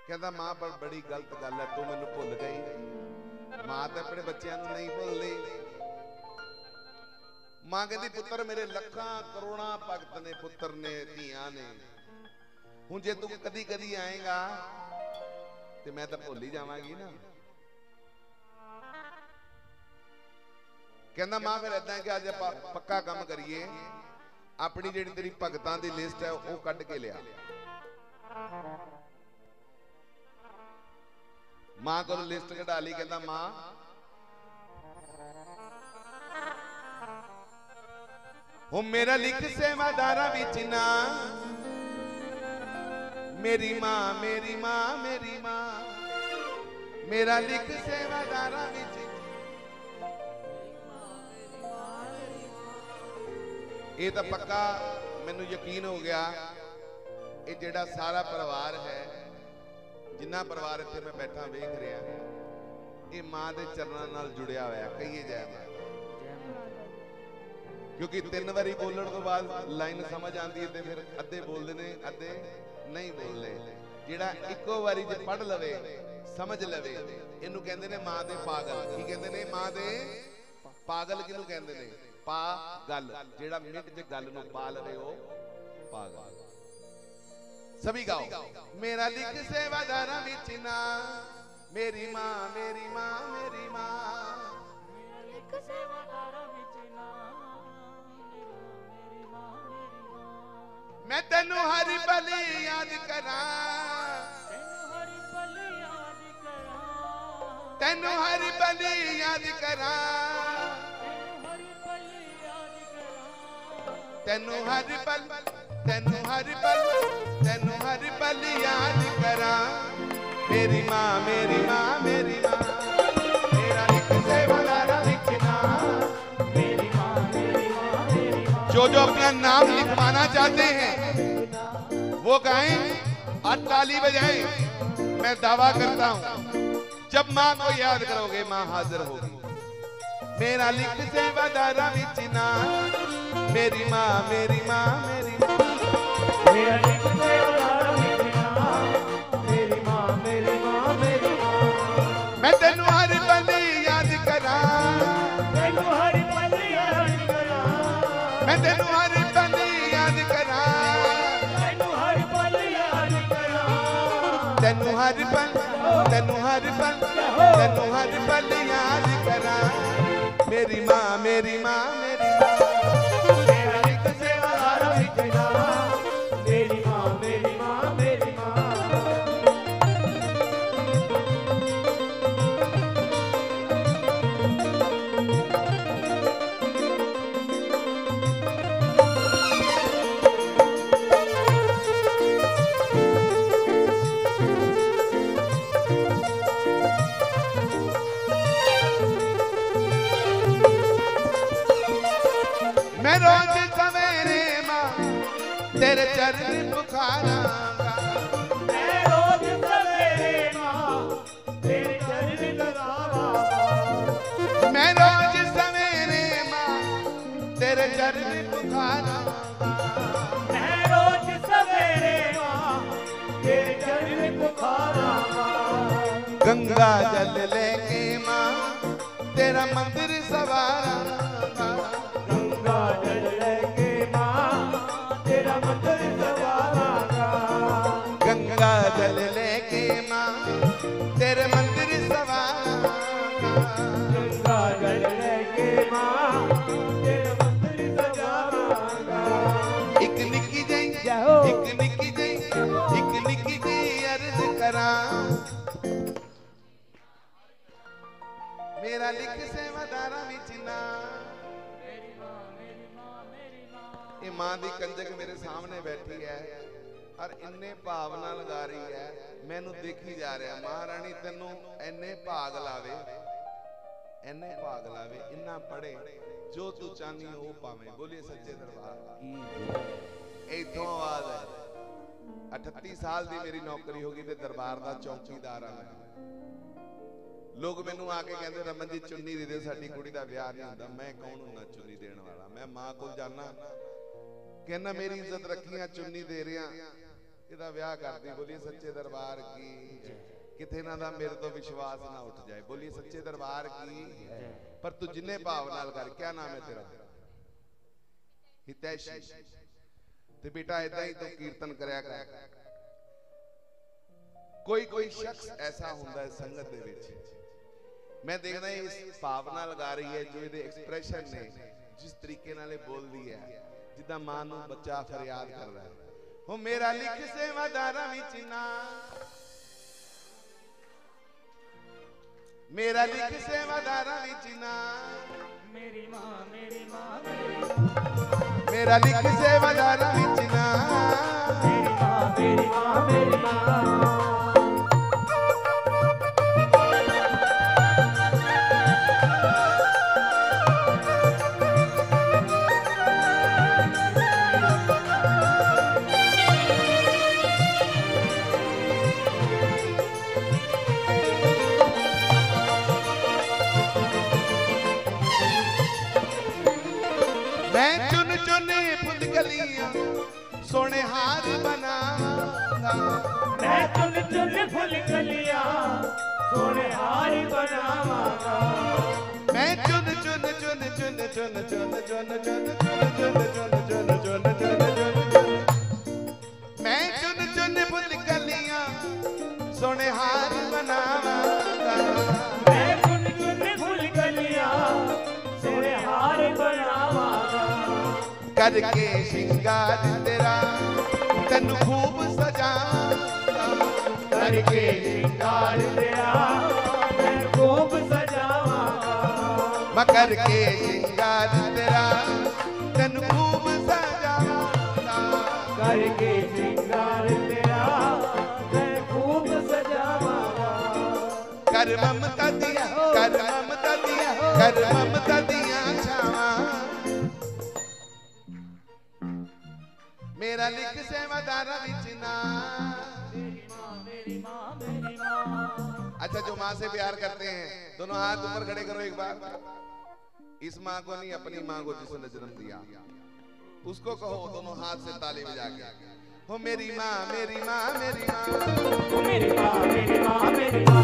कहता मां पर बड़ी गलत गल है, तू मैनू भुल गई। मां तो अपने बच्चों नहीं भुलती। मां कहती पुत्र मेरे लखां करोड़ां भगत ने, पुत्र ने, धियां ने, हुण जे तू कदी कदी आएगा तो मैं तो भुल ही जावांगी ना। कहना मां फिर इदां कि अज पक्का काम करिए, अपनी जिहड़ी तेरी भगतां दी लिस्ट है वो कढ के लिया। मां को लिस्ट कढा ली। कहता मां हो मेरा लिख सेवादारा विच ना, मेरी मां मेरी मां मेरी मां, मेरा लिख सेवादारा विच। ये तो पक्का मैनू यकीन हो गया, ये जेड़ा सारा परिवार है, जिन्ना परिवार इत्थे मैं बैठा वेख रहा, ये मां के चरणों नाल जुड़िया होया। कहिए जय मां। क्योंकि 3 बारी बोलने तो बाद लाइन समझ आती है तो फिर अद्धे बोलते ने अद्धे नहीं बोलते। जेड़ा इको बारी जे पढ़ लवे समझ लवे, इनू कहंदे ने मां दे पागल। की कहंदे ने? मां दे पागल। किनू कहंदे ने? पागल। जेड़ा मिनट च गल नू पा लवे ओ पागल। सभी गाओ। मेरा लिख सेवादारा विच ना, मेरी मां मेरी मां मेरी मां, मेरा लिख सेवादारा विच ना, मेरी मां मेरी मां। मैं तेनू हर पल याद करा, तेनू हर पल याद करा, तेनू हर पल, तेनू हर पल, तेनू हर पल याद करा, मेरी मां मेरी मां मेरी मां, मेरा लिख सेवादारा विच ना, मेरी मां मेरी मां मेरी मां। जो अपना नाम लिखवाना चाहते हैं वो गाएं और ताली बजाएं। मैं दावा करता हूं जब मां को याद करोगे मां हाजिर होगी। मेरा लिख सेवादारा विच ना, मेरी मां मेरी मां मेरी मां, मेरा लिख सेवादारा विच ना, मेरी मां मेरी मां मेरी मां। मैं तेनू हर पल याद करा, तेनू हर पल याद करा, मैं तेनू हर पल याद करा, तेनू हर पल याद करा, तेनू हर पल, तेनू हर पल, तेनू हर पल याद करा, मेरी मां मेरी मां मेरी मां। मेरा लिख सेवादारा विच ना, मेरी मां मेरी मां मेरी मां। मैं रोज सवेरे मां तेरे चरण पुकारांगा, मैं रोज सवेरे मां तेरे चरण लगावांगा, मैं रोज सवेरे मां तेरे चरण पुकारांगा, मैं रोज सवेरे मां तेरे चरण पुकारांगा। गंगा जल लेके मां तेरा मंदिर सवारांगा, गंगा जल लेके मां तेरा मंदिर सवारांगा, गंगा जल लेके मां तेरे मंदिर सवारांगा, गंगा जल लेके मां तेरे मंदिर सवारांगा। एक निक्की जई, एक निक्की जई, एक निक्की जई अर्ज करा, मेरा लिख सेवादारा विच ना, ये मां दी कंजक मेरे सामने बैठी है और इन्ने भाव नाल गा रही है, मैनू देखी जा रहा। महारानी तेनू इन्ने भाग लावे, इन्ने भाग लावे, इन्ना पढ़े जो तू चाहनी हो वो पावे। बोलिए सच्चे दरबार की। इथों आवाज है 38 साल दी मेरी नौकरी होगी ते दरबार दा चौकीदार आ मैं। लोग मैनू आके कहते रमन जी चुन्नी दे दे, साडी कुड़ी दा विआह नहीं हुंदा। मैं कौन हुंदा चुन्नी देने वाला? मैं मां को जाना, कहना मेरी इज्जत रखियां, चुन्नी दे रहा, ਇਹਦਾ ਵਿਆਹ ਕਰਦੀ। ਬੋਲੀਏ ਸੱਚੇ ਦਰਬਾਰ ਕੀ। ਕਿਥੇ ਨਾ ਦਾ ਮੇਰੇ ਤੋਂ ਵਿਸ਼ਵਾਸ ਨਾ ਉੱਠ ਜਾਏ। ਬੋਲੀਏ ਸੱਚੇ ਦਰਬਾਰ ਕੀ। ਪਰ ਤੂੰ ਜਿੰਨੇ ਭਾਵ ਨਾਲ ਕਰ। क्या नाम है तेरा? हितैषी। ਤੇ बेटा इदा ही तो कीर्तन करया कर। कोई शख्स ऐसा ਹੁੰਦਾ है संगत ਦੇ ਵਿੱਚ। मैं देखदा इस भावना लगा रही है जो ਇਹਦੇ एक्सप्रेशन ने, जिस तरीके नाल बोलदी है जिदा मां ਨੂੰ ਬੱਚਾ फरियाद करदा है। हो मेरा लिख सेवादारा विच ना, मेरा लिख सेवादारा विच ना, मेरी मां मेरी मां मेरी मां, मेरा लिख सेवादारा विच ना, मेरी मां मेरी मां मेरी मां। सोने हार बनावांगा, मैं चुन चुन फूल कलियां सोने हार बनावांगा, मैं चुन चुन चुन चुन चुन चुन चुन चुन चुन चुन चुन चुन चुन, मैं चुन चुन फूल कलियां सोने हार बनावांगा, मैं चुन चुन फूल कलियां सोने हार बनावांगा, करके श्रृंगार तेरा तेनू खूब सजावांगा, करके श्रृंगार तेरा तेनू खूब सजावांगा, मैं करके श्रृंगार तेरा तेनू खूब सजावांगा, करके श्रृंगार तेरा तेनू खूब सजावांगा, कर ममता दिया कर ममता दिया कर ममता दिया छावां, मेरा लिख सेवादारा विच ना, मेरी मां मेरी मां मेरी मां। अच्छा, जो माँ से प्यार करते हैं दोनों हाथ ऊपर खड़े करो एक बार। इस माँ को नहीं, अपनी माँ को जिसने जन्म दिया उसको कहो दोनों हाथ से ताली बजा के, हो मेरी माँ मेरी माँ मेरी माँ, मेरी मां मेरी मां मेरी मां।